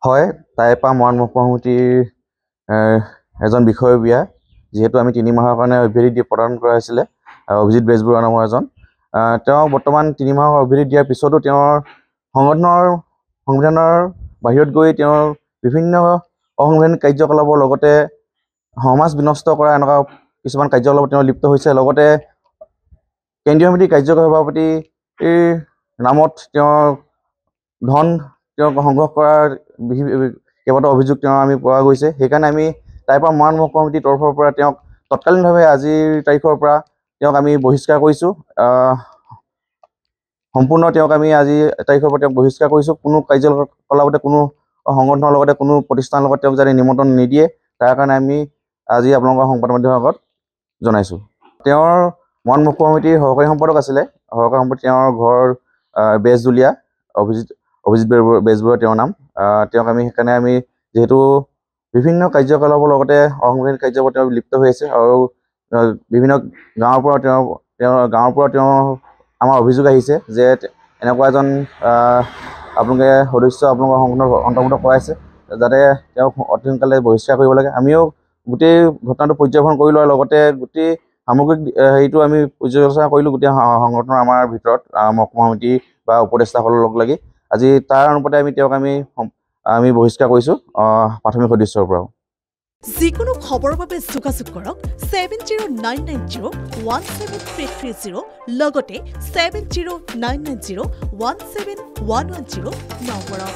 হয়, তাইপা মৰাণ মুখ্য সমিতিৰ এজন বিষয়ববীয়া, যিহেতু আমি 3 মাহৰ কাৰণে অব্যাহতি প্ৰদান কৰা হৈছিলে অভিজিত বেজবৰুৱা নামৰ এজন। তেওঁ বৰ্তমান 3 মাহৰ অব্যাহতি দিয়াৰ পিছতো তেওঁৰ সংবিধানৰ বাহিৰত গৈ তেওঁৰ বিভিন্ন অসাংবিধানিক কাৰ্যকলাপৰ লগতে সমাজ বিনষ্ট কৰা এনেকুৱা কিছুমান কাৰ্যকলাপত তেওঁ লিপ্ত হৈছে। লগতে কেন্দ্ৰীয় সমিতিৰ কাৰ্যকৰী সভাপতিৰ নামত তেওঁৰ সংগ্ৰহ কৰাৰ কেইবাটাও অভিযোগ আমি পোৱা গৈছে। সেইকাৰণে আমি তাইপা মৰাণ মুখ্য সমিতিৰ তৰফৰ পৰা তেওঁক তৎকালীনভাৱে আজিৰ তাৰিখৰ পৰা আমি বহিষ্কাৰ কৰিছোঁ। সম্পূৰ্ণ আমি আজি তাৰিখৰ পৰা বহিষ্কাৰ কৰিছোঁ। কোনো কাৰ্যকলাপতে কোনো সংগঠনৰ লগতে কোনো প্ৰতিষ্ঠানৰ লগত যাতে নিমন্ত্ৰণ নিদিয়ে, তাৰ কাৰণে আমি আজি আপোনালোকৰ সংবাদ মাধ্যমৰ আগত জনাইছোঁ। তেওঁৰ মৰাণ মুখ্য সমিতিৰ সহকাৰী সম্পাদক আছিলে। সহকাৰী সম্পাদক তেওঁৰ ঘৰ বেজদুলীয়া, অভিজিত বেজবৰুৱা তেওঁৰ নাম। তেওঁক সেইকাৰণে যিহেতু বিভিন্ন কাৰ্যকলাপৰ লগতে অসাংবিধানিক কাৰ্যকলাপত তেওঁ লিপ্ত হৈ আছে আৰু বিভিন্ন গাঁৱৰ পৰা আমাৰ অভিযোগ আহিছে যে এনেকুৱা এজন আপোনালোকে সদস্য আপোনালোকৰ সংগঠনত অন্তৰ্ভুক্ত কৰাইছে, যাতে তেওঁক অতি সোনকালে বহিষ্কাৰ কৰিব লাগে। আমিও গোটেই ঘটনাটো পৰ্যবেক্ষণ কৰি লোৱাৰ লগতে গোটেই সামগ্ৰিক হেৰিটো আমি পৰ্যালোচনা কৰিলোঁ গোটেই সংগঠনৰ আমাৰ ভিতৰত মহকুমা সমিতি বা উপদেষ্টাসকলৰ লগ লাগি। আজি তাৰ অনুপাতে তেওঁক আমি বহিষ্কাৰ কৰিছোঁ প্ৰাথমিক সদস্যৰ পৰাও। যিকোনো খবৰৰ বাবে যোগাযোগ কৰক 7099017330 লগতে 7099017110 নম্বৰত।